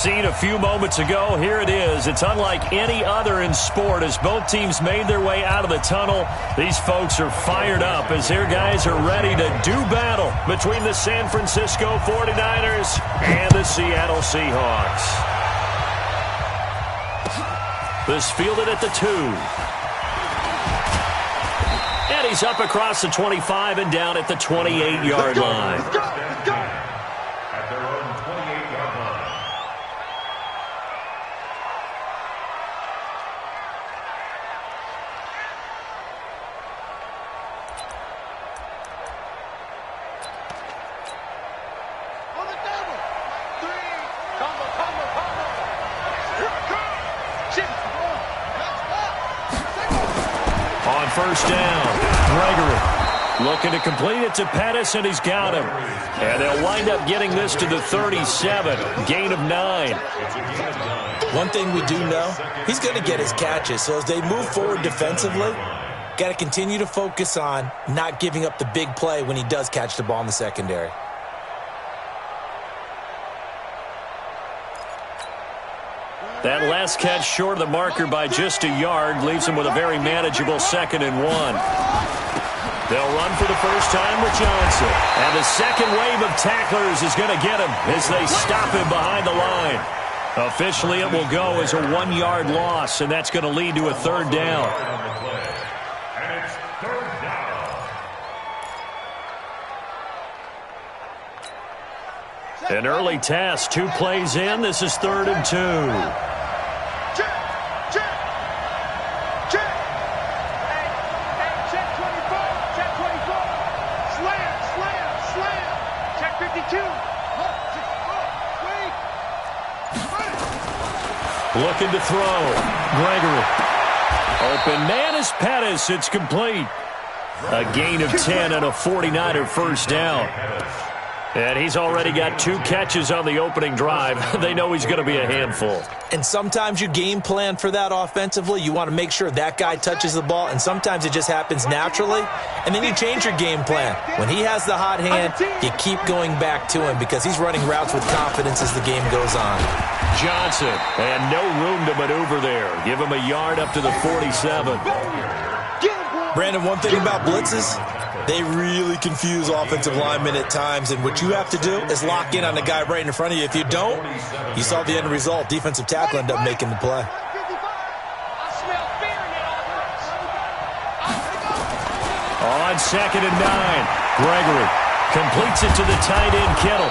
Seen a few moments ago, here it is. It's unlike any other in sport as both teams made their way out of the tunnel. These folks are fired up as their guys are ready to do battle between the San Francisco 49ers and the Seattle Seahawks. This fielded at the 2. And he's up across the 25 and down at the 28-yard line. First down, Gregory looking to complete it to Pettis, and he's got him. And they'll wind up getting this to the 37, gain of 9. One thing we do know, he's going to get his catches. So as they move forward defensively, got to continue to focus on not giving up the big play when he does catch the ball in the secondary. That last catch short of the marker by just a yard leaves him with a very manageable 2nd and 1. They'll run for the first time with Johnson. And the second wave of tacklers is going to get him as they stop him behind the line. Officially, it will go as a 1-yard loss, and that's going to lead to a 3rd down. An early task, 2 plays in. This is 3rd and 2. Looking to throw. Gregory. Open man is Pettis. It's complete. A gain of 10 and a 49er first down. And he's already got 2 catches on the opening drive. They know he's going to be a handful. And sometimes you game plan for that offensively. You want to make sure that guy touches the ball, and sometimes it just happens naturally. And then you change your game plan. When he has the hot hand, you keep going back to him because he's running routes with confidence as the game goes on. Johnson, and no room to maneuver there. Give him a yard up to the 47. Brandon, one thing about blitzes, they really confuse offensive linemen at times, and what you have to do is lock in on the guy right in front of you. If you don't, you saw the end result. Defensive tackle ended up making the play. On 2nd and 9, Gregory completes it to the tight end, Kittle.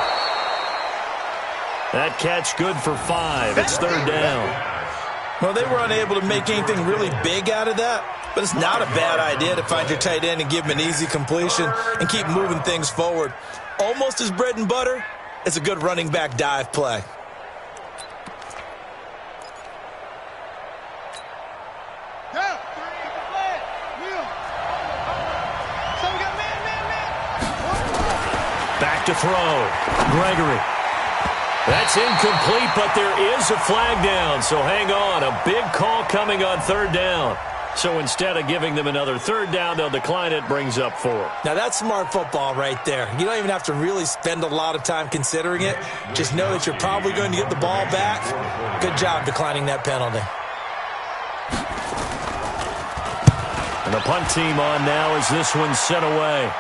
That catch good for 5. It's 3rd down. Well, they were unable to make anything really big out of that, but it's not a bad idea to find your tight end and give him an easy completion and keep moving things forward. Almost as bread and butter as a good running back dive play. Back to throw. Gregory. That's incomplete, but there is a flag down, so hang on. A big call coming on 3rd down. So instead of giving them another 3rd down, they'll decline it, brings up 4. Now that's smart football right there. You don't even have to really spend a lot of time considering it. Just know that you're probably going to get the ball back. Good job declining that penalty. And the punt team on now as this one's sent away.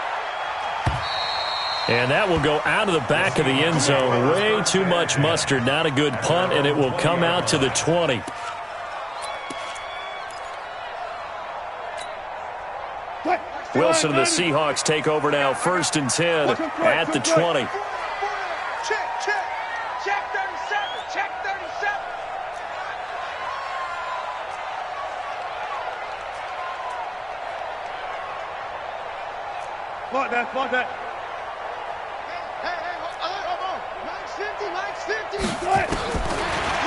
And that will go out of the back of the end zone. Way too much mustard. Not a good punt, and it will come out to the 20. Wilson and the Seahawks take over now. 1st and 10 at the 20. Check 37. Check 37. Block that.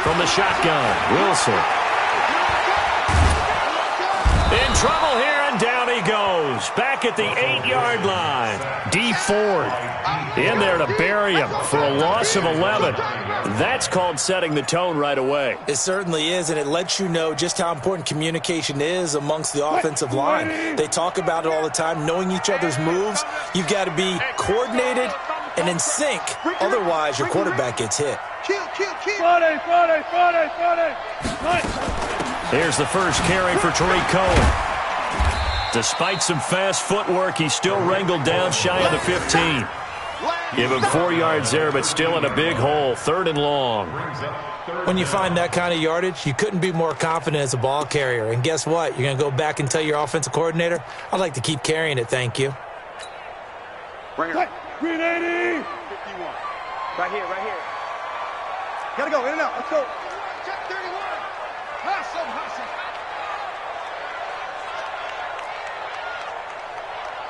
From the shotgun, Wilson. In trouble here, and down he goes. Back at the 8-yard line. D Ford in there to bury him for a loss of 11. That's called setting the tone right away. It certainly is, and it lets you know just how important communication is amongst the offensive line. They talk about it all the time, knowing each other's moves. You've got to be coordinated and in sync. Otherwise, your quarterback gets hit. Friday. Here's the first carry for Tariq Cohen. Despite some fast footwork, he's still wrangled down shy of the 15. Give him 4 yards there, but still in a big hole. 3rd and long. When you find that kind of yardage, you couldn't be more confident as a ball carrier. And guess what? You're going to go back and tell your offensive coordinator, I'd like to keep carrying it, thank you. Green 80. 51. Right here. Gotta go, in and out. Let's go. Check 31. Hustle.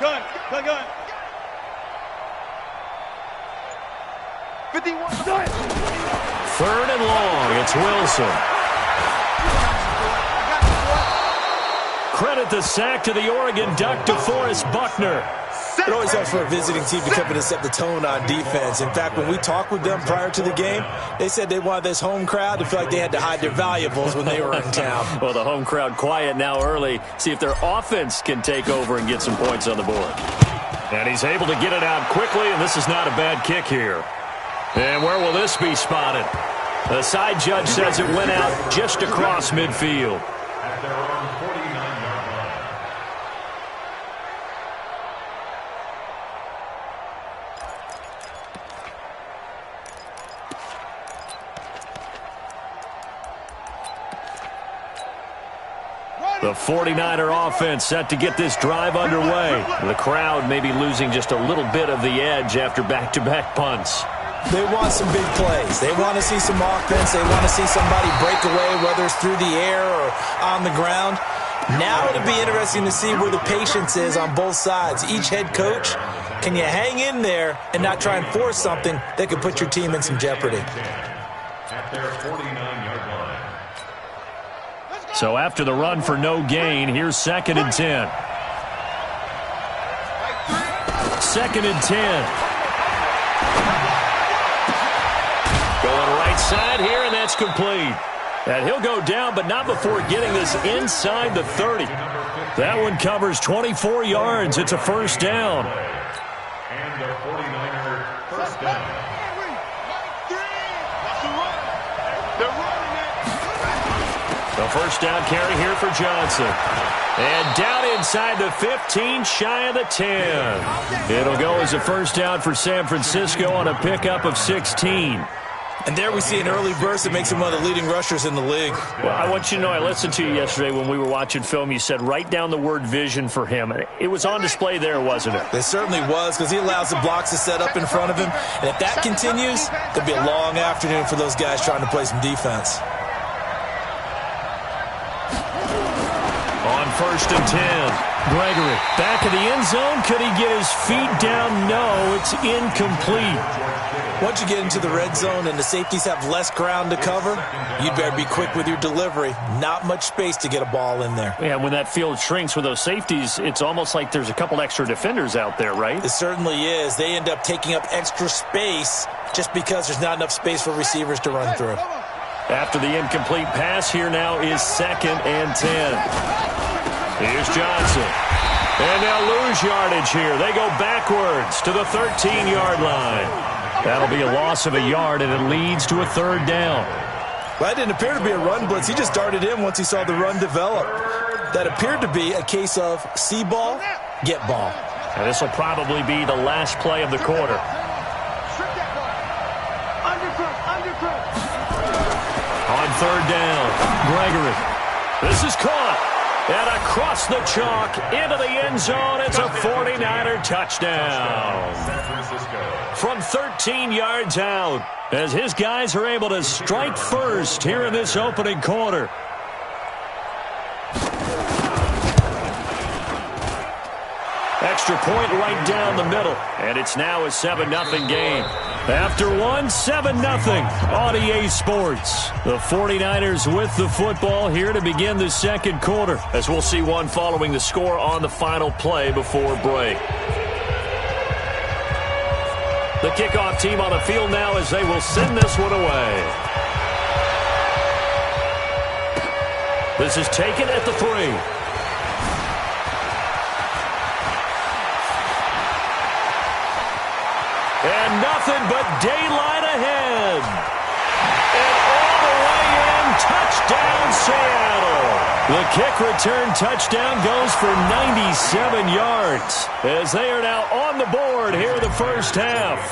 Gun. 51. 3rd and long. It's Wilson. Credit the sack to the Oregon Duck, DeForest Buckner. It always helps for a visiting team to come in and set the tone on defense. In fact, when we talked with them prior to the game, they said they wanted this home crowd to feel like they had to hide their valuables when they were in town. Well, the home crowd quiet now early. See if their offense can take over and get some points on the board. And he's able to get it out quickly, and this is not a bad kick here. And where will this be spotted? The side judge says it went out just across midfield. At their own 49-yard line. The 49er offense set to get this drive underway. The crowd may be losing just a little bit of the edge after back-to-back punts. They want some big plays. They want to see some offense. They want to see somebody break away, whether it's through the air or on the ground. Now it'll be interesting to see where the patience is on both sides. Each head coach, can you hang in there and not try and force something that could put your team in some jeopardy? At their 49-yard line. So after the run for no gain, here's 2nd and 10. 2nd and 10. Going right side here, and that's complete. And he'll go down, but not before getting this inside the 30. That one covers 24 yards. It's a first down. And the 49er first down. The first down carry here for Johnson. And down inside the 15, shy of the 10. It'll go as a first down for San Francisco on a pickup of 16. And there we see an early burst that makes him one of the leading rushers in the league. Well, I want you to know, I listened to you yesterday when we were watching film. You said write down the word vision for him. It was on display there, wasn't it? It certainly was, because he allows the blocks to set up in front of him. And if that continues, there'll be a long afternoon for those guys trying to play some defense. On 1st and 10. Gregory, back of the end zone. Could he get his feet down? No, it's incomplete. Once you get into the red zone and the safeties have less ground to cover, you'd better be quick with your delivery. Not much space to get a ball in there. Yeah, when that field shrinks with those safeties, it's almost like there's a couple extra defenders out there, right? It certainly is. They end up taking up extra space just because there's not enough space for receivers to run through. After the incomplete pass, here now is 2nd and 10. Here's Johnson. And they'll lose yardage here. They go backwards to the 13-yard line. That'll be a loss of a yard, and it leads to a 3rd down. Well, that didn't appear to be a run blitz. He just darted in once he saw the run develop. That appeared to be a case of see ball, get ball. And this will probably be the last play of the quarter. On 3rd down, Gregory. This is caught. And across the chalk, into the end zone, it's a 49er touchdown. From 13 yards out, as his guys are able to strike first here in this opening quarter. Extra point right down the middle, and it's now a 7-0 game. After one, 7-0 on EA Sports. The 49ers with the football here to begin the second quarter, as we'll see one following the score on the final play before break. The kickoff team on the field now as they will send this one away. This is taken at the 3. And nothing but daylight ahead. And all the way in, touchdown Seattle. The kick return touchdown goes for 97 yards as they are now on the board here in the first half.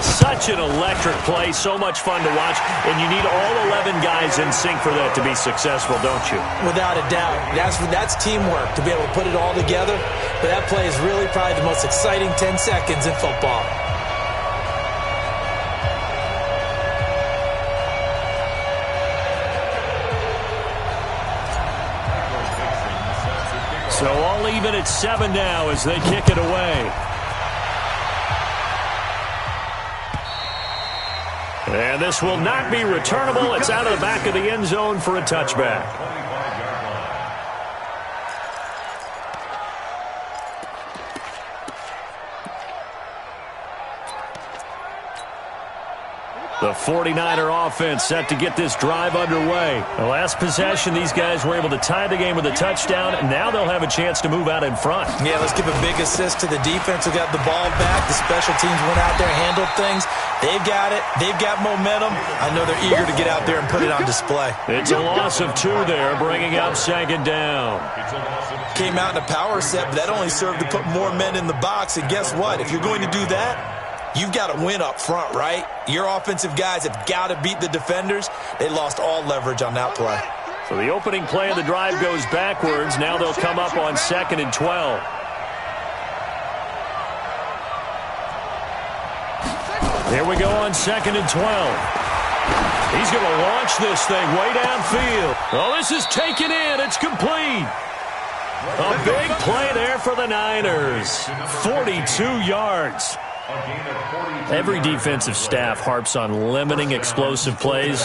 Such an electric play, so much fun to watch, and you need all 11 guys in sync for that to be successful, don't you? Without a doubt. That's teamwork, to be able to put it all together. But that play is really probably the most exciting 10 seconds in football. So all even at 7 now as they kick it away. And this will not be returnable. It's out of the back of the end zone for a touchback. The 49er offense set to get this drive underway. The last possession, these guys were able to tie the game with a touchdown, and now they'll have a chance to move out in front. Yeah, let's give a big assist to the defense who got the ball back. The special teams went out there, handled things. They've got it. They've got momentum. I know they're eager to get out there and put it on display. It's a loss of 2 there, bringing up 2nd down. Came out in a power set, but that only served to put more men in the box. And guess what? If you're going to do that, you've got to win up front, right? Your offensive guys have got to beat the defenders. They lost all leverage on that play. So the opening play of the drive goes backwards. Now they'll come up on 2nd and 12. Here we go on 2nd and 12. He's going to launch this thing way downfield. Oh, this is taken in. It's complete. A big play there for the Niners. 42 yards. Every defensive staff harps on limiting explosive plays.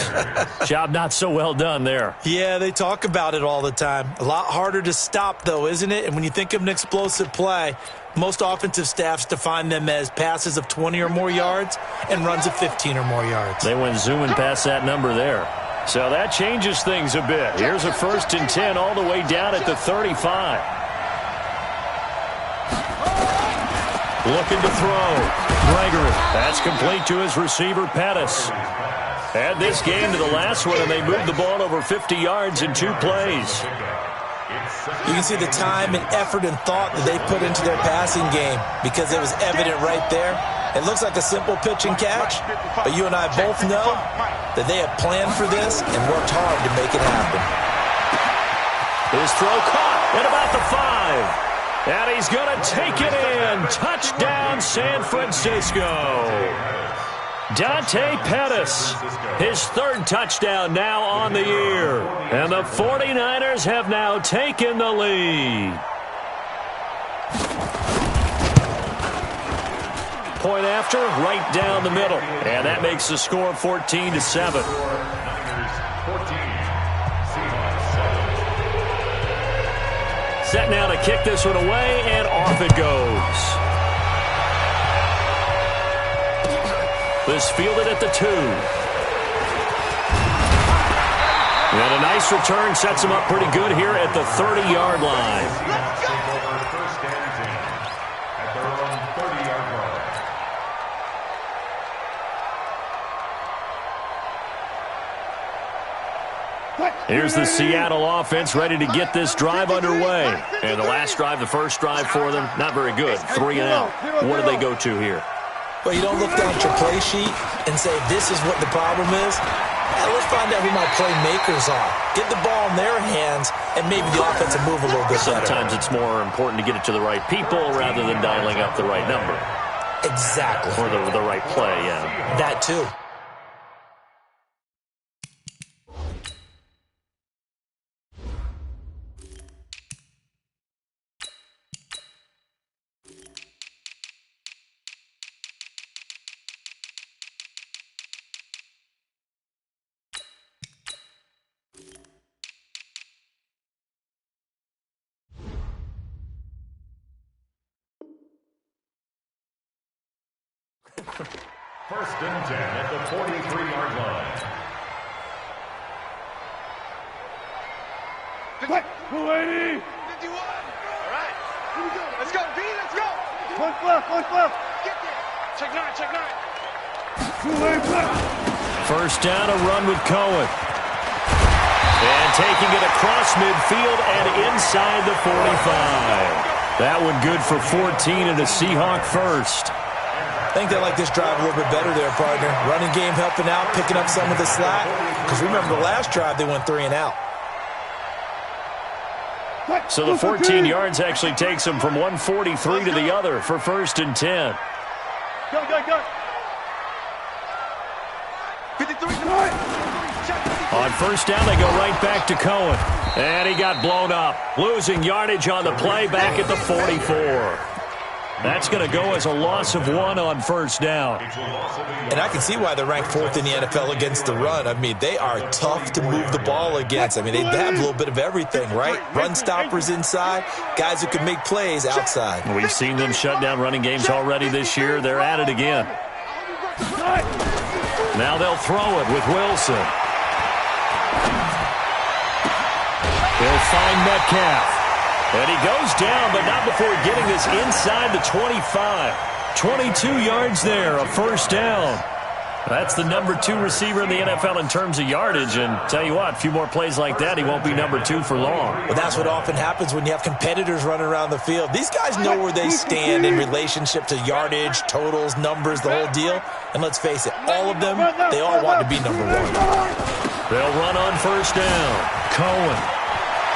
Job not so well done there. Yeah, they talk about it all the time. A lot harder to stop, though, isn't it? And when you think of an explosive play, most offensive staffs define them as passes of 20 or more yards and runs of 15 or more yards. They went zooming past that number there. So that changes things a bit. Here's a 1st and 10 all the way down at the 35. Looking to throw. Gregory. That's complete to his receiver, Pettis. Add this game to the last one, and they moved the ball over 50 yards in 2 plays. You can see the time and effort and thought that they put into their passing game because it was evident right there. It looks like a simple pitch and catch, but you and I both know that they have planned for this and worked hard to make it happen. His throw caught at about the 5. And he's going to take it in. Touchdown, San Francisco. Dante Pettis, his 3rd touchdown now on the year. And the 49ers have now taken the lead. Point after, right down the middle. And that makes the score 14-7. Set now to kick this one away, and off it goes. This fielded at the 2. And a nice return sets him up pretty good here at the 30-yard line. Here's the Seattle offense ready to get this drive underway. And the last drive, the first drive for them, not very good. 3 and out. What do they go to here? Well, you don't look down at your play sheet and say, this is what the problem is. Let's find out who my playmakers are. Get the ball in their hands, and maybe the offense will move a little bit better. Sometimes it's more important to get it to the right people rather than dialing up the right number. Exactly. Or the right play, yeah. That, too. First and 10 at the 43-yard line. Quick, 280. 51. All right. Here we go. Let's go, B. Let's go. One left. Get there. First down, a run with Cohen. And taking it across midfield and inside the 45. That one good for 14 and a Seahawk first. I think they like this drive a little bit better there, partner. Running game helping out, picking up some of the slack. Because remember the last drive, they went 3 and out. So the 14 yards actually takes them from 143 to the other for first and 10. Go. 53. On first down, they go right back to Cohen. And he got blown up. Losing yardage on the play back at the 44. That's going to go as a loss of 1 on first down. And I can see why they're ranked 4th in the NFL against the run. I mean, they are tough to move the ball against. I mean, they have a little bit of everything, right? Run stoppers inside, guys who can make plays outside. We've seen them shut down running games already this year. They're at it again. Now they'll throw it with Wilson. He'll find Metcalf. And he goes down, but not before getting this inside the 25. 22 yards there, a first down. That's the number 2 receiver in the NFL in terms of yardage. And tell you what, a few more plays like that, he won't be number 2 for long. Well, that's what often happens when you have competitors running around the field. These guys know where they stand in relationship to yardage, totals, numbers, the whole deal. And let's face it, all of them, they all want to be number 1. They'll run on first down. Cohen.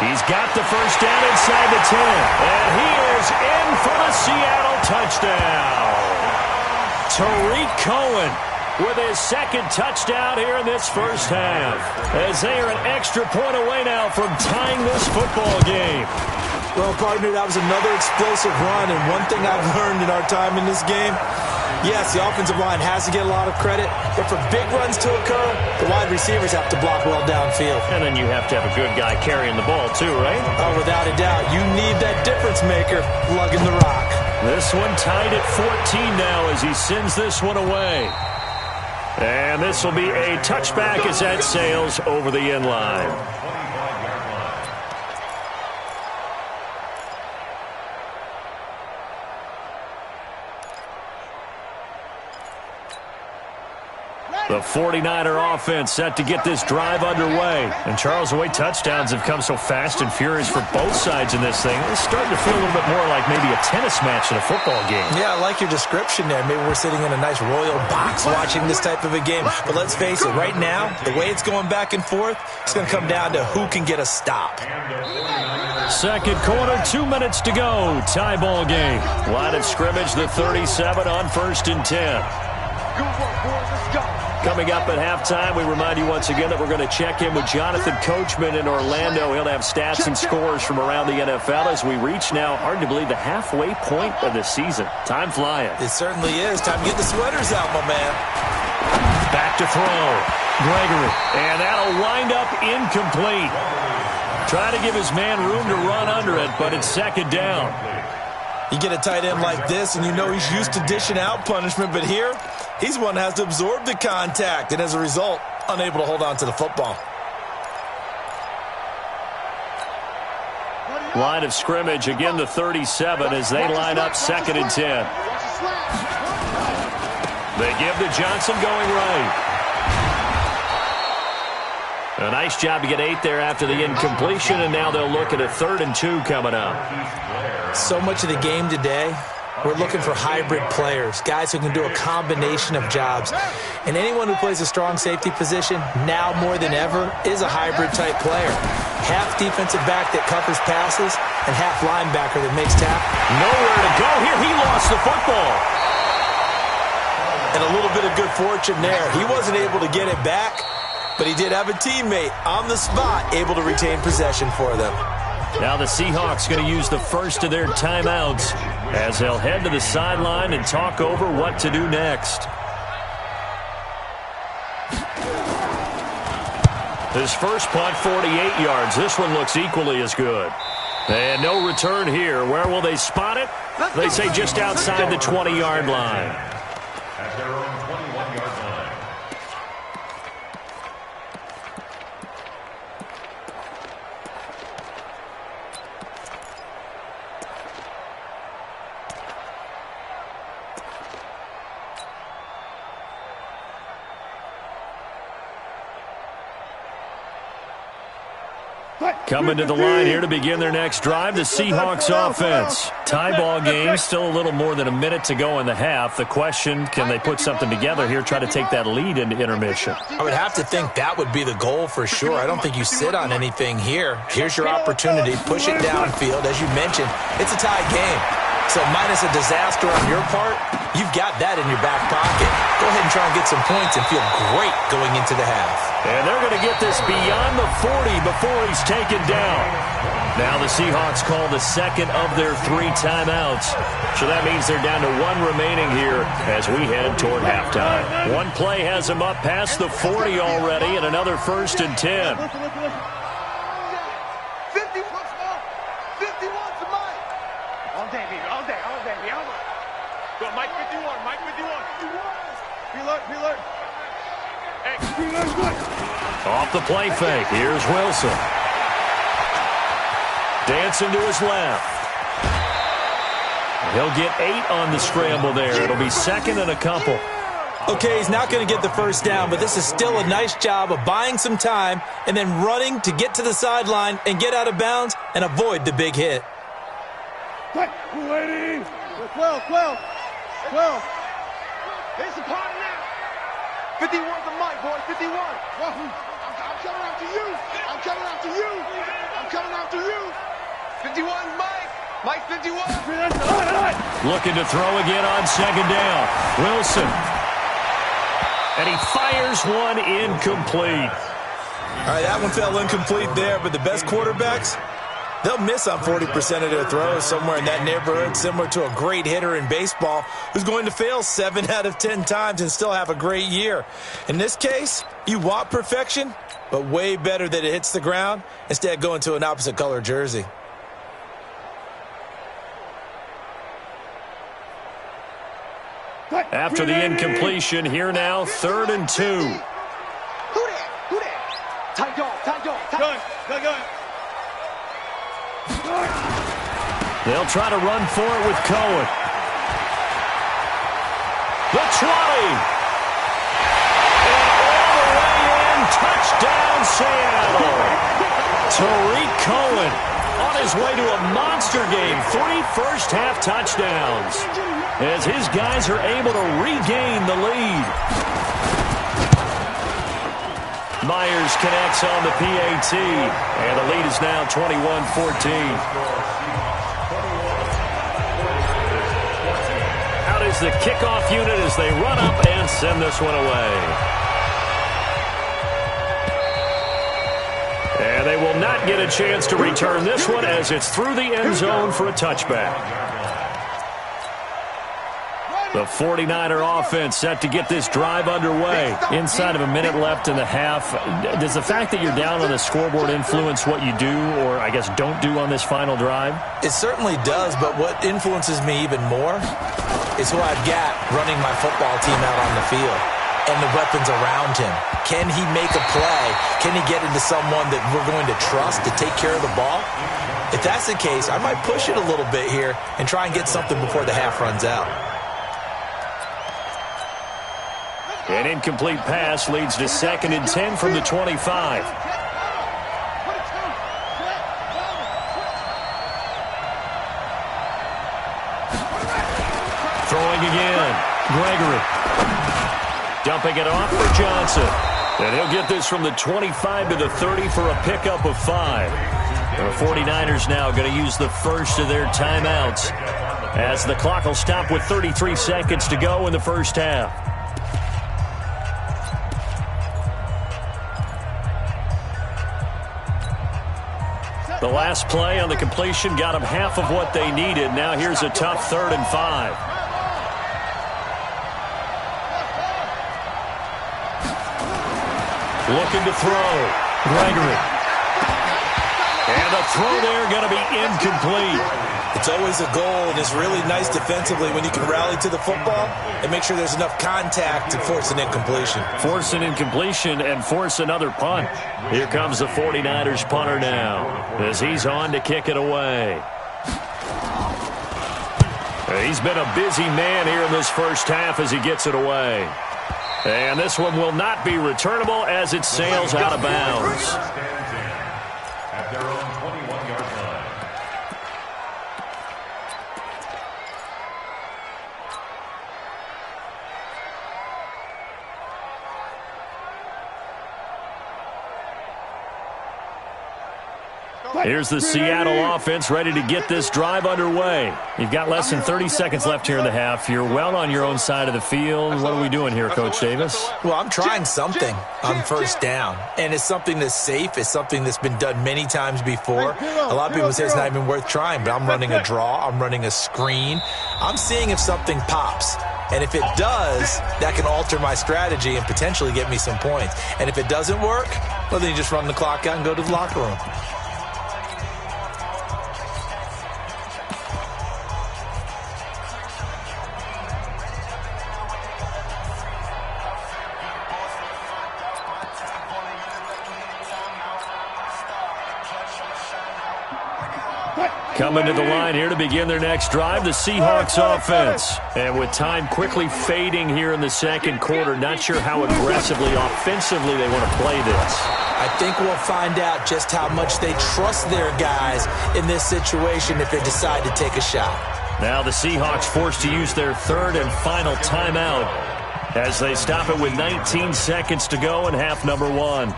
He's got the first down inside the 10. And he is in for the Seattle touchdown. Tariq Cohen with his second touchdown here in this first half. As they are an extra point away now from tying this football game. Well, partner, that was another explosive run. And one thing I've learned in our time in this game, yes, the offensive line has to get a lot of credit, but for big runs to occur, the wide receivers have to block well downfield. And then you have to have a good guy carrying the ball too, right? Oh, without a doubt. You need that difference maker lugging the rock. This one tied at 14 now as he sends this one away. And this will be a touchback as that sails over the end line. The 49er offense set to get this drive underway. And Charles, the way touchdowns have come so fast and furious for both sides in this thing, it's starting to feel a little bit more like maybe a tennis match in a football game. Yeah, I like your description there. Maybe we're sitting in a nice royal box watching this type of a game. But let's face it, right now, the way it's going back and forth, it's going to come down to who can get a stop. Second quarter, 2 minutes to go. Tie ball game. Line of scrimmage, the 37 on first and 10. Good work, boys. Let's go. Coming up at halftime, we remind you once again that we're going to check in with Jonathan Coachman in Orlando. He'll have stats and scores from around the NFL as we reach now, hard to believe, the halfway point of the season. Time flying. It certainly is. Time to get the sweaters out, my man. Back to throw. Gregory. And that'll wind up incomplete. Trying to give his man room to run under it, but it's second down. You get a tight end like this, and you know he's used to dishing out punishment, but here, he's one that has to absorb the contact, and as a result, unable to hold on to the football. Line of scrimmage, again the 37 as they line up second and 10. They give to Johnson going right. A nice job to get 8 there after the incompletion, and now they'll look at a 3rd and 2 coming up. So much of the game today, we're looking for hybrid players, guys who can do a combination of jobs. And anyone who plays a strong safety position, now more than ever, is a hybrid-type player. Half defensive back that covers passes, and half linebacker that makes tackles. Nowhere to go here. He lost the football. And a little bit of good fortune there. He wasn't able to get it back, but he did have a teammate on the spot able to retain possession for them. Now the Seahawks going to use the first of their timeouts as they'll head to the sideline and talk over what to do next. His first punt, 48 yards. This one looks equally as good. And no return here. Where will they spot it? They say just outside the 20-yard line. At their own 21-yard line. Coming to the line here to begin their next drive, the Seahawks offense. Tie ball game, still a little more than a minute to go in the half. The question, can they put something together here, try to take that lead into intermission? I would have to think that would be the goal for sure. I don't think you sit on anything here. Here's your opportunity. Push it downfield. As you mentioned, it's a tie game. So minus a disaster on your part, you've got that in your back pocket. Go ahead and try and get some points and feel great going into the half. And they're going to get this beyond the 40 before he's taken down. Now the Seahawks call the second of their 3 timeouts. So that means they're down to 1 remaining here as we head toward halftime. One play has them up past the 40 already, and another 1st and 10. 51's the Mike. All day, baby. All day. Go, Mike 51. Mike 51. Preload. Hey. Off the play fake. Here's Wilson. Dancing to his left. He'll get 8 on the scramble there. It'll be 2nd and a couple. Okay, he's not going to get the first down, but this is still a nice job of buying some time and then running to get to the sideline and get out of bounds and avoid the big hit. 12. There's the party now. 51's the Mike, boy. 51. I'm coming after you. 51's Mike. Mike 51. Looking to throw again on 2nd down. Wilson. And he fires one incomplete. All right, that one fell incomplete there, but the best quarterbacks, they'll miss on 40% of their throws, somewhere in that neighborhood, similar to a great hitter in baseball who's going to fail 7 out of 10 times and still have a great year. In this case, you want perfection, but way better that it hits the ground instead going to an opposite color jersey. After the incompletion, here now, 3rd and 2. Who that? Tight dog. Go. They'll try to run for it with Cohen. The 20. And all the way in, touchdown Seattle. Tariq Cohen on his way to a monster game. 3 first-half touchdowns as his guys are able to regain the lead. Myers connects on the PAT, and the lead is now 21-14. Out is the kickoff unit as they run up and send this one away. And they will not get a chance to return this one as it's through the end zone for a touchback. The 49er offense set to get this drive underway. Inside of a minute left in the half. Does the fact that you're down on the scoreboard influence what you do, or I guess don't do on this final drive? It certainly does, but what influences me even more is who I've got running my football team out on the field and the weapons around him. Can he make a play? Can he get into someone that we're going to trust to take care of the ball? If that's the case, I might push it a little bit here and try and get something before the half runs out. An incomplete pass leads to 2nd and 10 from the 25. Throwing again. Gregory. Dumping it off for Johnson. And he'll get this from the 25 to the 30 for a pickup of 5. The 49ers now going to use the first of their timeouts as the clock will stop with 33 seconds to go in the first half. The last play on the completion got them half of what they needed. Now here's a tough 3rd and 5. Looking to throw. Gregory. And the throw there going to be incomplete. It's always a goal, and it's really nice defensively when you can rally to the football and make sure there's enough contact to force an incompletion. Force an incompletion and force another punt. Here comes the 49ers punter now as he's on to kick it away. He's been a busy man here in this first half as he gets it away. And this one will not be returnable as it sails out of bounds. at their own 21-yard line. Here's the Seattle offense ready to get this drive underway. You've got less than 30 seconds left here in the half. You're well on your own side of the field. What are we doing here, Coach Davis? Well, I'm trying something on first down, and it's something that's safe. It's something that's been done many times before. A lot of people say it's not even worth trying, but I'm running a draw. I'm running a screen. I'm seeing if something pops. And if it does, that can alter my strategy and potentially get me some points. And if it doesn't work, well, then you just run the clock out and go to the locker room. Coming to the line here to begin their next drive, the Seahawks offense. And with time quickly fading here in the second quarter, not sure how aggressively, offensively they want to play this. I think we'll find out just how much they trust their guys in this situation if they decide to take a shot. Now the Seahawks forced to use their third and final timeout as they stop it with 19 seconds to go in half number one.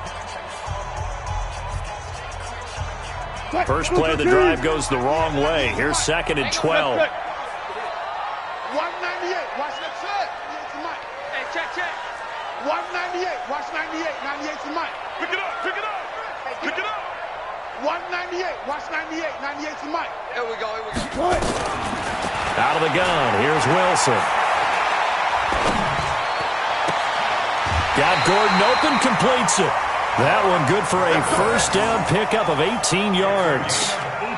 First play of the drive goes the wrong way. Here's second and 12. 198. Watch that set. Hey, check. 198. Watch 98. 98's the mic. Pick it up. Pick it up. 198. Watch 98. 98's the mic. Here we go. Out of the gun. Here's Wilson. Got Gordon open. Completes it. That one good for a first down pickup of 18 yards. 18.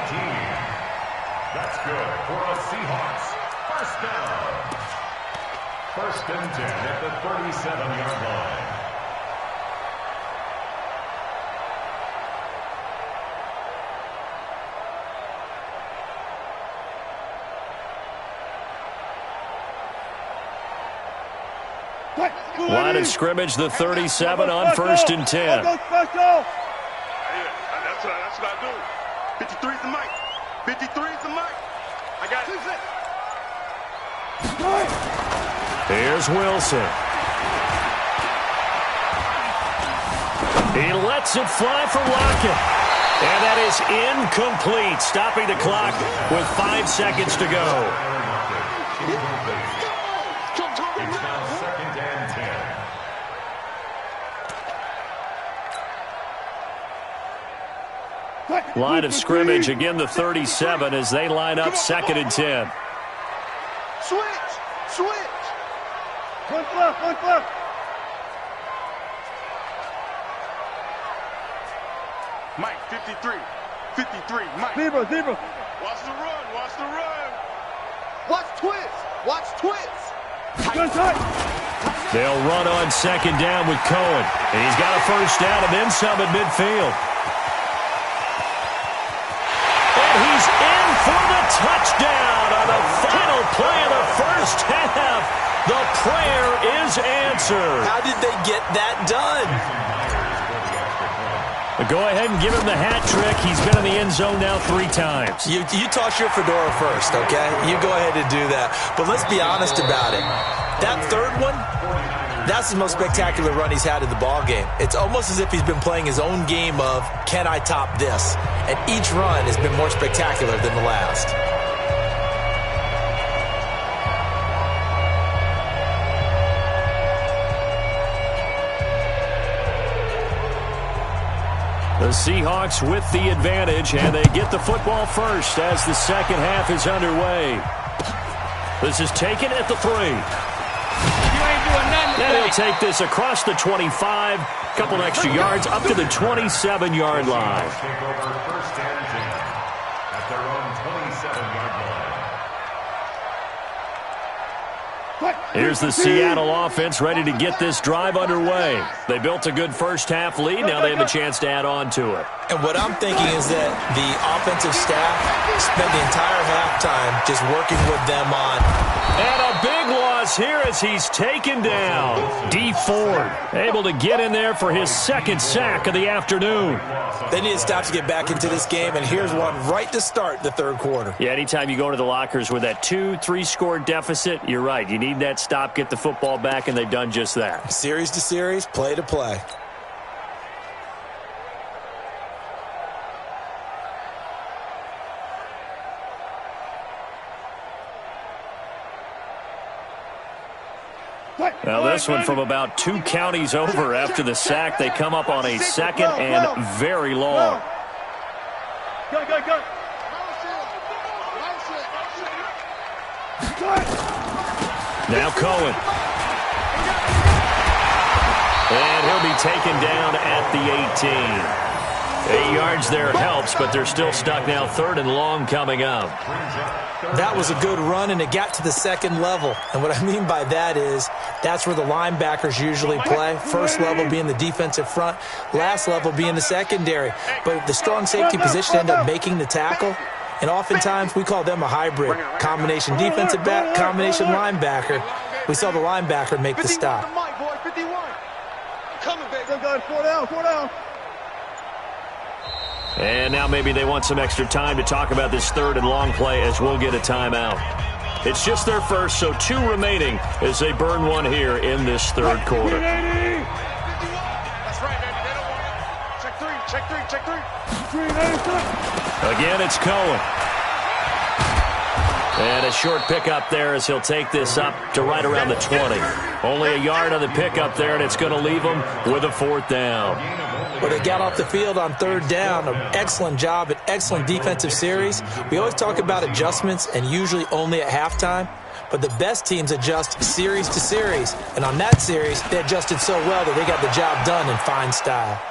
That's good for a Seahawks. First down. First and 10 at the 37-yard line. Line of scrimmage, the 37 on first and 10. That's what I do. 53's the mic. 53's the mic. I got it. Here's Wilson. He lets it fly for Lockett. And that is incomplete, stopping the clock with 5 seconds to go. Line of scrimmage, again the 37 as they line up second and 10. Switch. One left. Mike, 53, Mike. Zebra. Watch the run. Watch twist. They'll run on second down with Cohen. And he's got a first down and then some at midfield. He's in for the touchdown on the final play of the first half. The prayer is answered. How did they get that done? Go ahead and give him the hat trick. He's been in the end zone now 3 times. You toss your fedora first, okay? You go ahead and do that. But let's be honest about it. That third one, that's the most spectacular run he's had in the ball game. It's almost as if he's been playing his own game of, can I top this? And each run has been more spectacular than the last. The Seahawks with the advantage, and they get the football first as the second half is underway. This is taken at the 3. And he'll take this across the 25, couple extra yards up to the 27-yard line. Take over first and 10 at their own 27-yard line. Here's the Seattle offense ready to get this drive underway. They built a good first half lead. Now they have a chance to add on to it. And what I'm thinking is that the offensive staff spent the entire halftime just working with them on. And a big one across here as he's taken down. D Ford able to get in there for his second sack of the afternoon. They need to stop to get back into this game, and here's one right to start the third quarter. Yeah, anytime you go to the lockers with that 2-3 score deficit, you're right. You need that stop, get the football back, and they've done just that. Series to series, play to play. Now this one from about 2 counties over after the sack. They come up on a second and very long. Now Cohen. And he'll be taken down at the 18. 8 yards there helps, but they're still stuck now. 3rd and long coming up. That was a good run, and it got to the second level. And what I mean by that is that's where the linebackers usually play. First level being the defensive front, last level being the secondary. But the strong safety position ended up making the tackle. And oftentimes we call them a hybrid. Combination defensive back, combination linebacker. We saw the linebacker make the stop. And now maybe they want some extra time to talk about this 3rd and long play as we'll get a timeout. It's just their first, so 2 remaining as they burn one here in this 3rd quarter. That's right, baby. They don't want it. Check three. Again, it's Cohen. And a short pickup there as he'll take this up to right around the 20. Only a yard on the pickup there, and it's going to leave him with a 4th down. Well, they got off the field on 3rd down. An excellent job, an excellent defensive series. We always talk about adjustments, and usually only at halftime. But the best teams adjust series to series. And on that series, they adjusted so well that they got the job done in fine style.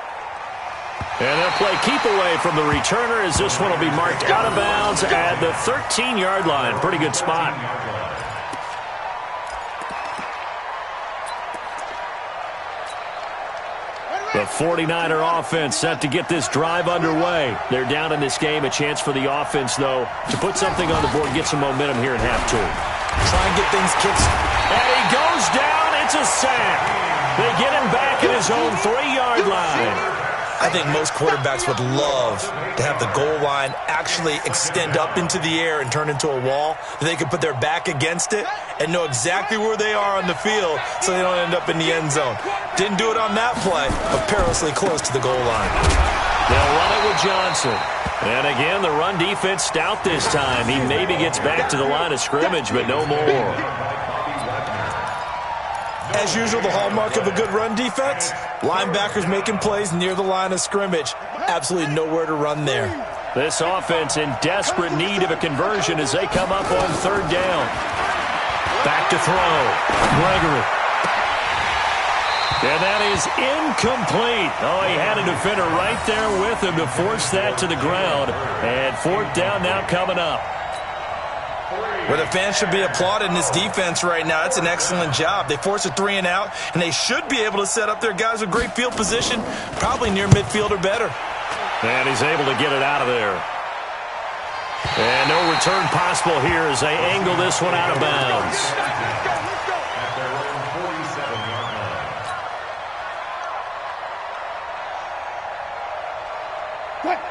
And they'll play keep away from the returner as this one will be marked out of bounds at the 13-yard line. Pretty good spot. The 49er offense set to get this drive underway. They're down in this game. A chance for the offense, though, to put something on the board, get some momentum here in half 2. Try and get things kicked. And he goes down. It's a sack. They get him back at his own 3-yard line. I think most quarterbacks would love to have the goal line actually extend up into the air and turn into a wall. They can put their back against it and know exactly where they are on the field so they don't end up in the end zone. Didn't do it on that play, but perilously close to the goal line. They'll run it with Johnson. And again, the run defense stout this time. He maybe gets back to the line of scrimmage, but no more. As usual, the hallmark of a good run defense, linebackers making plays near the line of scrimmage. Absolutely nowhere to run there. This offense in desperate need of a conversion as they come up on 3rd down. Back to throw. Gregory. And that is incomplete. Oh, he had a defender right there with him to force that to the ground. And 4th down now coming up. Where the fans should be applauding this defense right now. It's an excellent job. They force a 3 and out, and they should be able to set up their guys with great field position, probably near midfield or better. And he's able to get it out of there. And no return possible here as they angle this one out of bounds.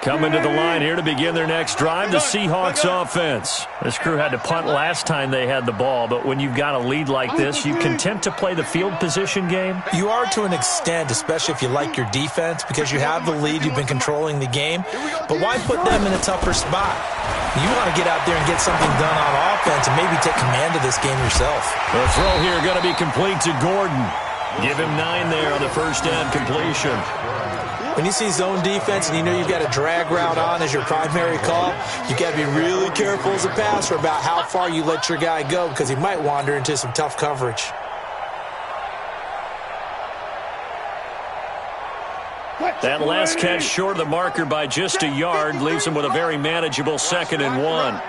Coming to the line here to begin their next drive, the Seahawks offense. This crew had to punt last time they had the ball, but when you've got a lead like this, you content to play the field position game? You are to an extent, especially if you like your defense, because you have the lead, you've been controlling the game. But why put them in a tougher spot? You want to get out there and get something done on offense and maybe take command of this game yourself. The throw here going to be complete to Gordon. Give him 9 there on the first down completion. When you see zone defense and you know you've got a drag route on as your primary call, you've got to be really careful as a passer about how far you let your guy go because he might wander into some tough coverage. That last catch short of the marker by just a yard leaves him with a very manageable 2nd and 1.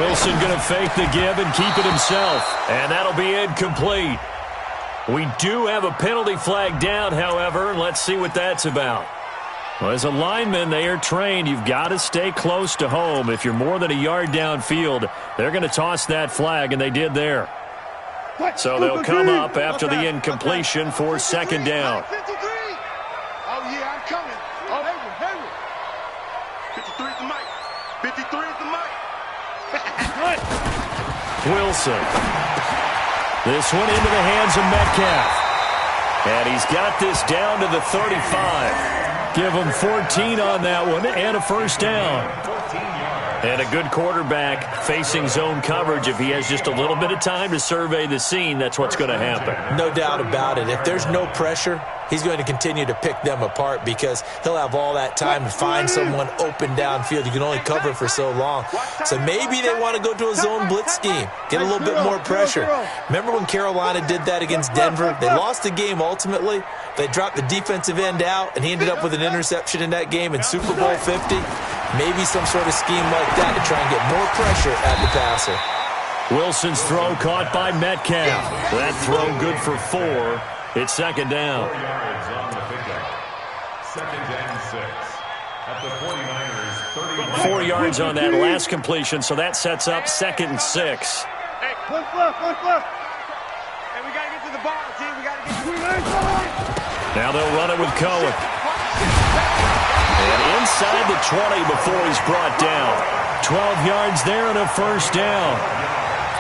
Wilson going to fake the give and keep it himself, and that'll be incomplete. We do have a penalty flag down, however, and let's see what that's about. Well, as a lineman, they are trained. You've got to stay close to home. If you're more than a yard downfield, they're going to toss that flag, and they did there. So they'll come up after the incompletion for second down. Oh, yeah, I'm coming. Oh, Henry. 53 is the mic. 53 is the mic. Wilson. This one into the hands of Metcalf. And he's got this down to the 35. Give him 14 on that one and a first down. And a good quarterback facing zone coverage. If he has just a little bit of time to survey the scene, that's what's going to happen. No doubt about it. If there's no pressure, he's going to continue to pick them apart because he'll have all that time to find someone open downfield. You can only cover for so long. So maybe they want to go to a zone blitz scheme, get a little bit more pressure. Remember when Carolina did that against Denver? They lost the game ultimately. They dropped the defensive end out, and he ended up with an interception in that game in Super Bowl 50. Maybe some sort of scheme like that to try and get more pressure at the passer. Wilson's throw caught by Metcalf. That throw good for 4. It's second down. 4 yards on the pickup. Second and 6. At the 49ers, 4 yards on that last completion, so that sets up second and 6. Hey, one plus. Hey, we got to get to the ball, G. We got to get to the ball. Now they'll run it with Cohen. And inside the 20 before he's brought down. 12 yards there and a first down.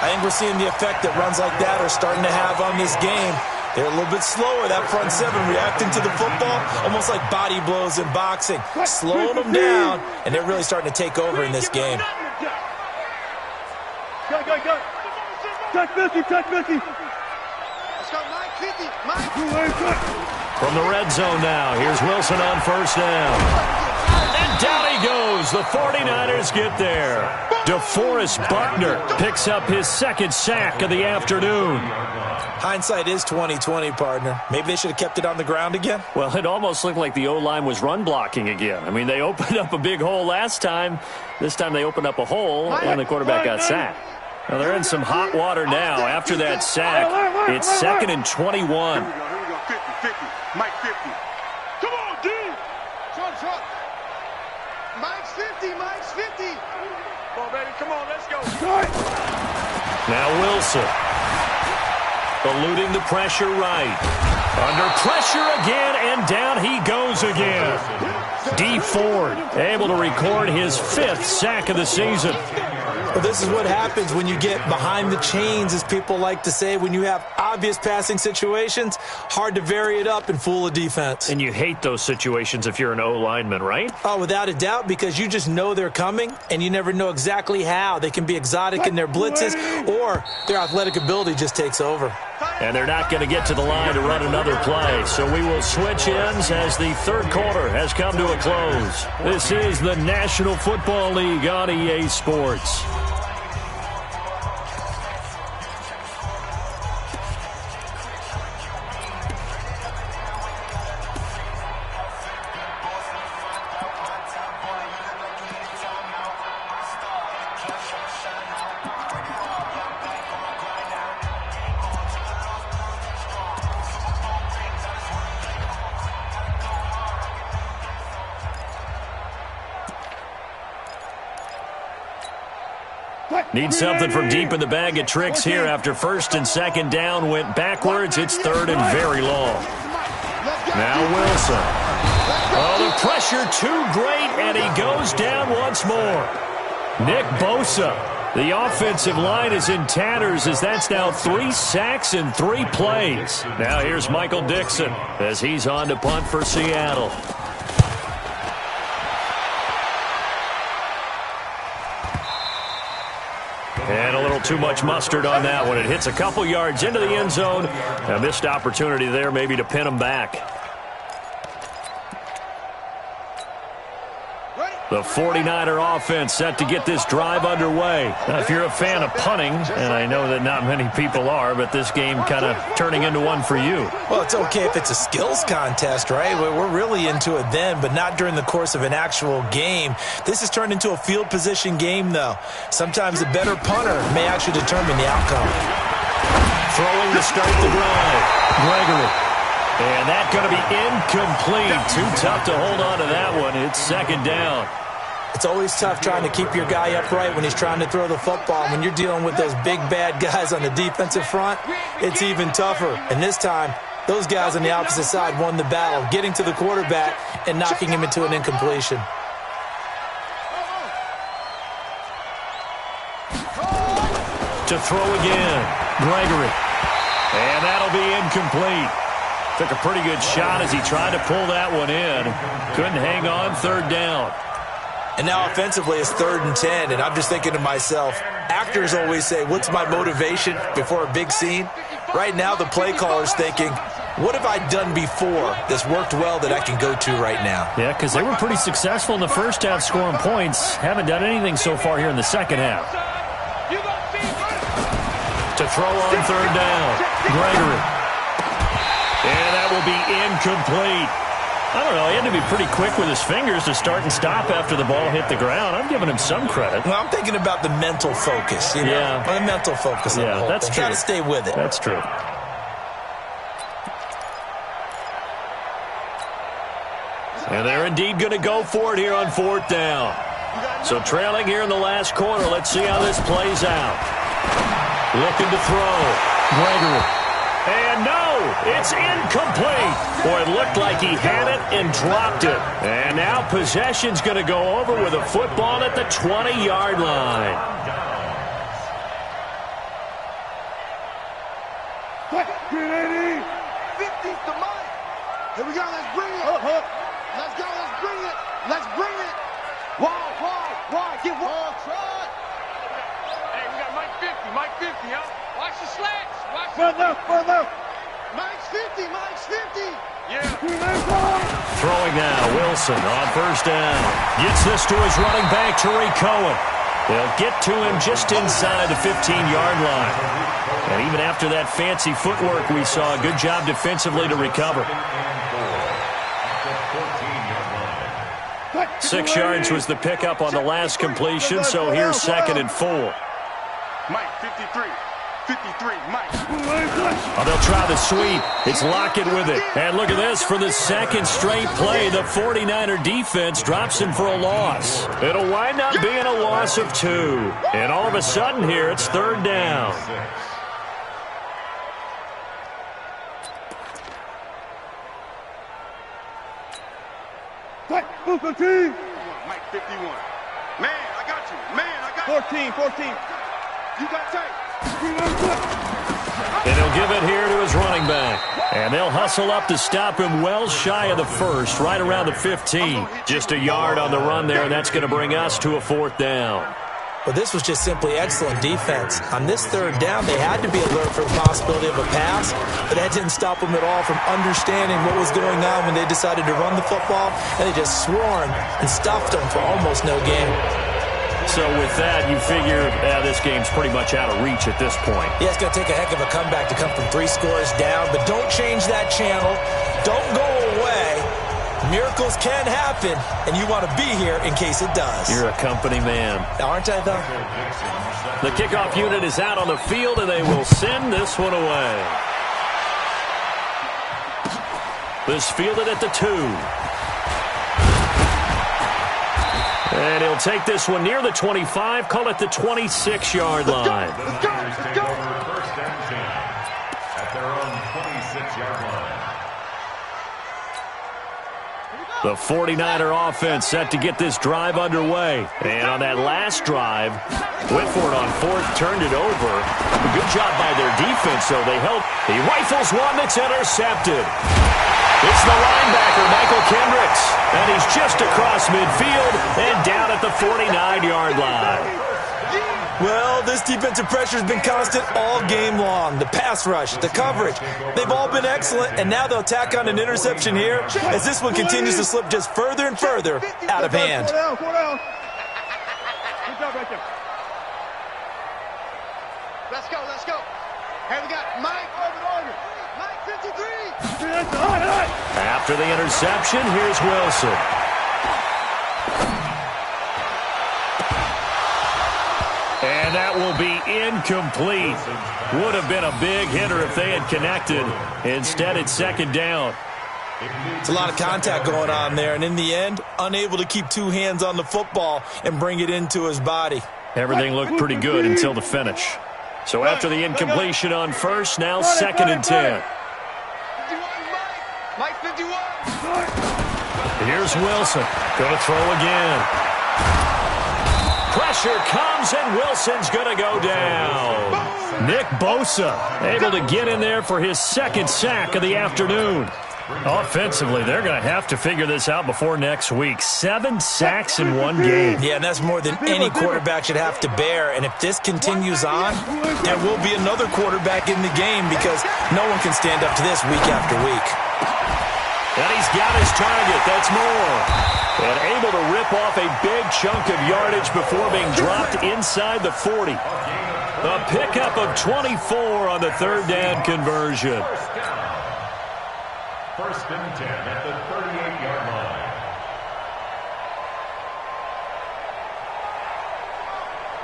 I think we're seeing the effect that runs like that are starting to have on this game. They're a little bit slower, that front seven, reacting to the football, almost like body blows in boxing, slowing them down, and they're really starting to take over in this game. Go. Touch 50. Let's go, Mike 50. From the red zone now, here's Wilson on first down. And down he goes. The 49ers get there. DeForest Buckner picks up his second sack of the afternoon. Hindsight is 20/20, partner. Maybe they should have kept it on the ground again. Well, it almost looked like the O-line was run blocking again. I mean, they opened up a big hole last time. This time they opened up a hole, and the quarterback got sacked. Well, they're in some hot water now. After that sack, it's second and 21. Here we go. 50. Mike 50. Come on, D. Short. Mike's 50. Come on, baby. Come on, let's go. Now Wilson. Eluding the pressure right. Under pressure again, and down he goes again. D. Ford able to record his 5th sack of the season. Well, this is what happens when you get behind the chains, as people like to say. When you have obvious passing situations, hard to vary it up and fool a defense. And you hate those situations if you're an O-lineman, right? Oh, without a doubt, because you just know they're coming, and you never know exactly how. They can be exotic in their blitzes, or their athletic ability just takes over. And they're not going to get to the line to run another play. So we will switch ends as the third quarter has come to a close. This is the National Football League on EA Sports. Need something from deep in the bag of tricks here after first and second down went backwards. It's third and very long. Now Wilson. Oh, the pressure too great, and he goes down once more. Nick Bosa. The offensive line is in tatters as that's now 3 sacks in 3 plays. Now here's Michael Dixon as he's on to punt for Seattle. And a little too much mustard on that one. It hits a couple yards into the end zone. A missed opportunity there maybe to pin him back. The 49er offense set to get this drive underway. Now, if you're a fan of punting, and I know that not many people are, but this game kind of turning into one for you. Well, it's okay if it's a skills contest, right? We're really into it then, but not during the course of an actual game. This has turned into a field position game, though. Sometimes a better punter may actually determine the outcome. Throwing to start the drive. Gregory. And that's going to be incomplete. Too tough to hold on to that one. It's second down. It's always tough trying to keep your guy upright when he's trying to throw the football. When you're dealing with those big, bad guys on the defensive front, it's even tougher. And this time, those guys on the opposite side won the battle, getting to the quarterback and knocking him into an incompletion. To throw again, Gregory. And that'll be incomplete. Took a pretty good shot as he tried to pull that one in. Couldn't hang on, third down. And now offensively it's 3rd and 10, and I'm just thinking to myself, actors always say, what's my motivation before a big scene? Right now the play caller's thinking, what have I done before that's worked well that I can go to right now? Yeah, because they were pretty successful in the first half scoring points. Haven't done anything so far here in the second half. To throw on third down, Gregory. And that will be incomplete. I don't know, he had to be pretty quick with his fingers to start and stop after the ball hit the ground. I'm giving him some credit. Well, I'm thinking about the mental focus, you know? Yeah. The mental focus on the whole that's thing. true. Got to stay with it. That's true. And they're indeed going to go for it here on 4th down. So trailing here in the last quarter. Let's see how this plays out. Looking to throw. Gregory. And no, it's incomplete. Boy, it looked like he had it and dropped it. And now possession's going to go over with a football at the 20-yard line. Here we go, let's bring it. Let's go, let's bring it. Let's bring it. Wide, get wide, try. Hey, we got Mike 50, Mike 50, huh? Watch the slats. Watch Further. Mike's 50. Yeah. Throwing now, Wilson on first down. Gets this to his running back, Tariq Cohen. They'll get to him just inside the 15-yard line. And even after that fancy footwork we saw, good job defensively to recover. 6 yards was the pickup on the last completion, so here's 2nd and 4. Mike 53, Mike. Oh, they'll try the sweep. It's Lockett with it. And look at this. For the second straight play, the 49er defense drops him for a loss. It'll wind up being a loss of 2. And all of a sudden here, it's 3rd down. Mike 51. Man, I got you. 14. You got tape. And he'll give it here to his running back. And they'll hustle up to stop him well shy of the first, right around the 15. Just a yard on the run there, and that's going to bring us to a 4th down. Well, this was just simply excellent defense. On this 3rd down, they had to be alert for the possibility of a pass, but that didn't stop them at all from understanding what was going on when they decided to run the football, and they just swarmed and stuffed them for almost no gain. So with that, you figure this game's pretty much out of reach at this point. Yeah, it's going to take a heck of a comeback to come from 3 scores down, but don't change that channel. Don't go away. Miracles can happen, and you want to be here in case it does. You're a company man. Aren't I, though? The kickoff unit is out on the field, and they will send this one away. This fielded at the 2. And he'll take this one near the 25, call it the 26-yard line. Let's go. First and 10 at their own 26-yard line. The 49er offense set to get this drive underway. And on that last drive, went for it on 4th, turned it over. Good job by their defense, though. They held. He rifles one that's intercepted. It's the linebacker, Michael Kendricks. And he's just across midfield and down at the 49-yard line. Well, this defensive pressure has been constant all game long. The pass rush, the coverage, they've all been excellent, and now they'll tack on an interception here as this one continues to slip just further and further out of hand. Good job right there. Let's go. Hey, we got Mike over. Mike 53. After the interception, here's Wilson. And And that will be incomplete. Would have been a big hitter if they had connected. Instead, it's second down. It's a lot of contact going on there, and in the end, unable to keep two hands on the football and bring it into his body. Everything looked pretty good until the finish. So after the incompletion on first, now second and 10. Mike 51. Here's Wilson. Going to throw again. Pressure comes, and Wilson's going to go down. Nick Bosa able to get in there for his second sack of the afternoon. Offensively, they're going to have to figure this out before next week. 7 sacks in one game. Yeah, and that's more than any quarterback should have to bear. And if this continues on, there will be another quarterback in the game because no one can stand up to this week after week. And he's got his target. That's Moore. And able to rip off a big chunk of yardage before being dropped inside the 40. A pickup of 24 on the third down conversion. First and 10 at the 38-yard line.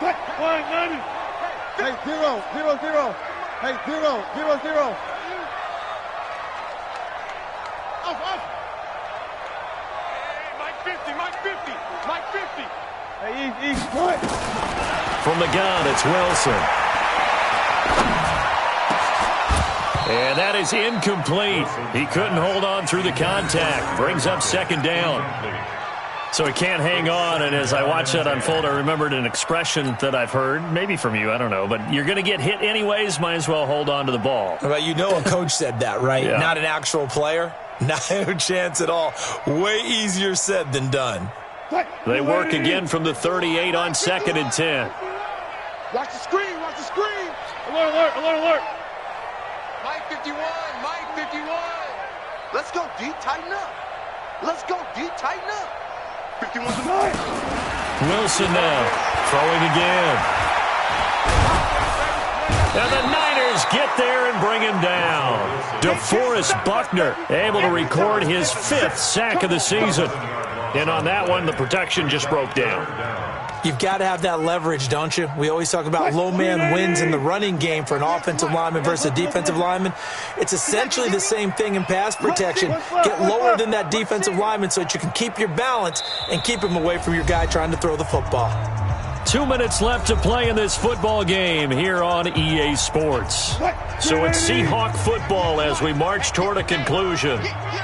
Hey, 0-0-0. Hey, 0-0-0. Off. Hey, Mike 50, Mike 50, Mike 50. Hey, easy. What? From the gun, it's Wilson. And that is incomplete. He couldn't hold on through the contact. Brings up second down. So he can't hang on, and as I watched that unfold, I remembered an expression that I've heard, maybe from you, I don't know, but you're going to get hit anyways, might as well hold on to the ball. Well, you know a coach said that, right? Yeah. Not an actual player. No chance at all. Way easier said than done. They work again from the 38 on second and 10. Watch the screen. Alert. Mike 51, Mike 51. Let's go deep, tighten up. 51's a nine. Wilson now throwing again. And the Niners get there and bring him down. DeForest Buckner able to record his 5th sack of the season. And on that one, the protection just broke down. You've got to have that leverage, don't you? We always talk about low man wins in the running game for an offensive lineman versus a defensive lineman. It's essentially the same thing in pass protection. Get lower than that defensive lineman so that you can keep your balance and keep him away from your guy trying to throw the football. 2 minutes left to play in this football game here on EA Sports. So it's Seahawk football as we march toward a conclusion.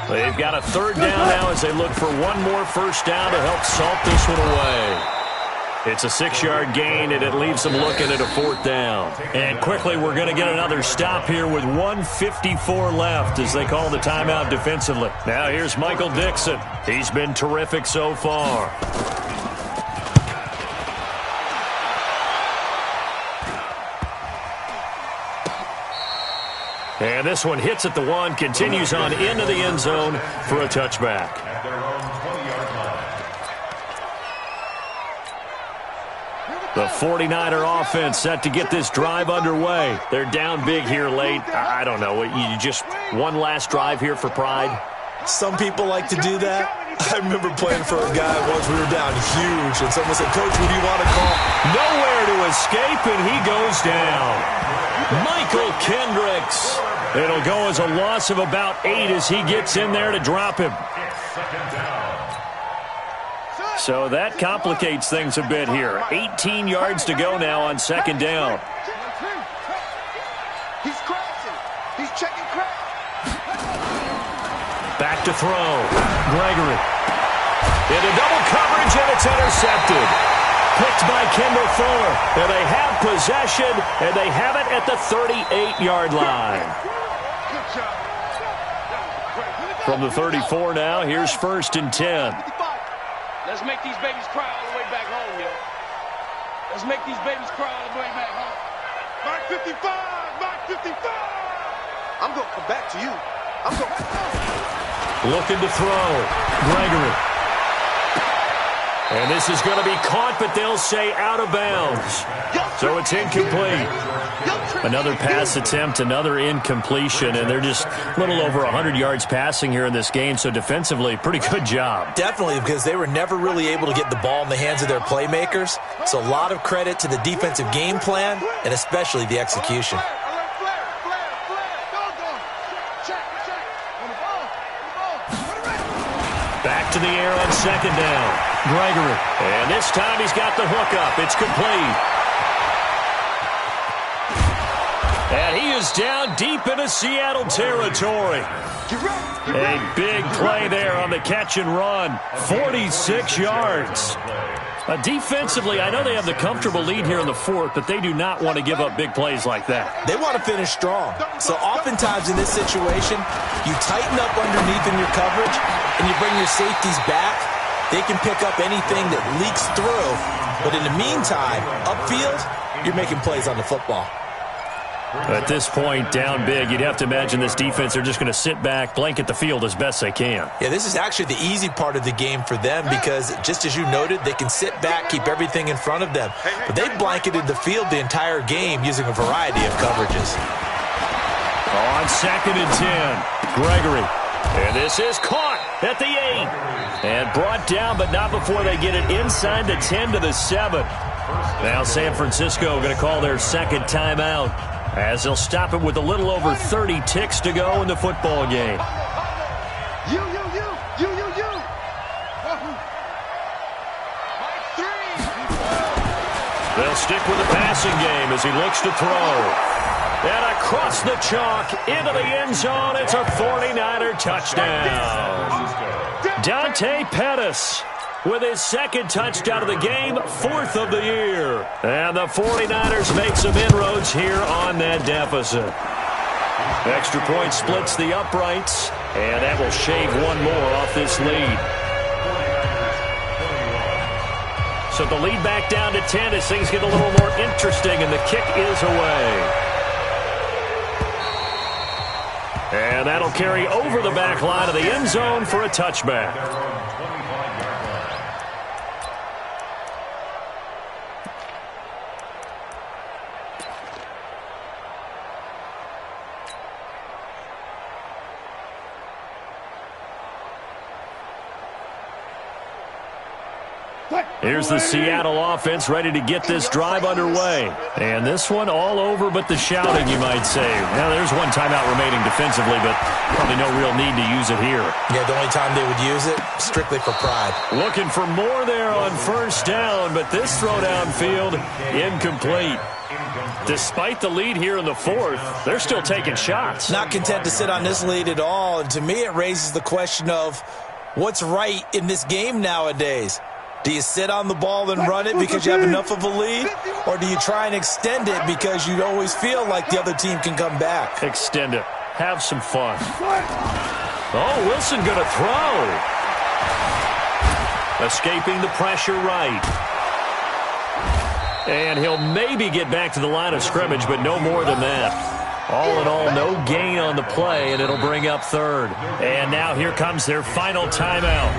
They've got a third down now as they look for one more first down to help salt this one away. It's a 6-yard gain, and it leaves them looking at a 4th down. And quickly, we're going to get another stop here with 1:54 left as they call the timeout defensively. Now here's Michael Dixon. He's been terrific so far. And this one hits at the 1, continues on into the end zone for a touchback. At their own 20-yard line. The 49er offense set to get this drive underway. They're down big here late. I don't know. You just one last drive here for pride? Some people like to do that. I remember playing for a guy once we were down huge, and someone said, "Coach, what do you want to call?" Nowhere to escape, and he goes down. Michael Kendricks. It'll go as a loss of about 8 as he gets in there to drop him. It's second down. So that complicates things a bit here. 18 yards to go now on second down. He's crashing. He's checking crash. Back to throw. Gregory. Into double coverage, and it's intercepted. Picked by Kendall Fuller. And they have possession, and they have it at the 38-yard line. From the 34 now, here's first and 10. Let's make these babies cry all the way back home, yo. Let's make these babies cry all the way back home. Mark 55. I'm going to come back to you. I'm going to... Looking to throw. Gregory. And this is going to be caught, but they'll say out of bounds. So it's incomplete. Another pass attempt, another incompletion, and they're just a little over 100 yards passing here in this game, so defensively, pretty good job. Definitely, because they were never really able to get the ball in the hands of their playmakers. So a lot of credit to the defensive game plan, and especially the execution. Back to the air on second down. Gregory. And this time he's got the hook up. It's complete. And he is down deep into Seattle territory. A big play there on the catch and run. 46 yards. Defensively, I know they have the comfortable lead here in the fourth, but they do not want to give up big plays like that. They want to finish strong. So oftentimes in this situation, you tighten up underneath in your coverage, and you bring your safeties back. They can pick up anything that leaks through. But in the meantime, upfield, you're making plays on the football. At this point, down big, you'd have to imagine this defense, they're just going to sit back, blanket the field as best they can. Yeah, this is actually the easy part of the game for them because, just as you noted, they can sit back, keep everything in front of them. But they've blanketed the field the entire game using a variety of coverages. On second and 10, Gregory. And this is caught at the 8. And brought down, but not before they get it inside the 10 to the 7. Now San Francisco going to call their second timeout, as they'll stop it with a little over 30 ticks to go in the football game. You. They'll stick with the passing game as he looks to throw. And across the chalk into the end zone, it's a 49er touchdown. Dante Pettis with his second touchdown of the game, 4th of the year. And the 49ers make some inroads here on that deficit. Extra point splits the uprights, and that will shave one more off this lead. So the lead back down to 10 as things get a little more interesting, and the kick is away. And that'll carry over the back line of the end zone for a touchback. Here's the Seattle offense ready to get this drive underway. And this one all over but the shouting, you might say. Now, there's one timeout remaining defensively, but probably no real need to use it here. Yeah, the only time they would use it, strictly for pride. Looking for more there on first down, but this throw downfield, incomplete. Despite the lead here in the fourth, they're still taking shots. Not content to sit on this lead at all, and to me it raises the question of what's right in this game nowadays. Do you sit on the ball and run it because you have enough of a lead? Or do you try and extend it because you always feel like the other team can come back? Extend it. Have some fun. Oh, Wilson going to throw. Escaping the pressure right. And he'll maybe get back to the line of scrimmage, but no more than that. All in all, no gain on the play, and it'll bring up third. And now here comes their final timeout,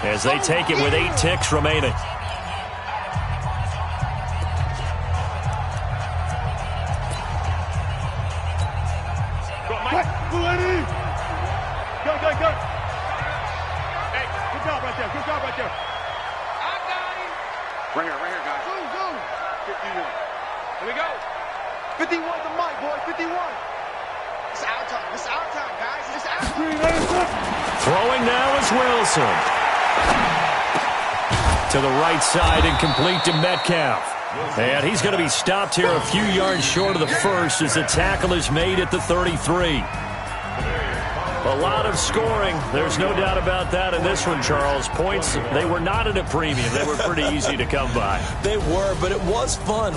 as they take it with 8 ticks remaining. Go. Hey, good job right there. I got him. Right here, guys. Go. 51. Here we go. 51 to Mike, boy. 51. It's our time, guys. It's our time. Throwing now is Wilson. To the right side and complete to Metcalf. And he's going to be stopped here a few yards short of the first as the tackle is made at the 33. A lot of scoring. There's no doubt about that in this one, Charles. Points, they were not at a premium. They were pretty easy to come by. They were, but it was fun.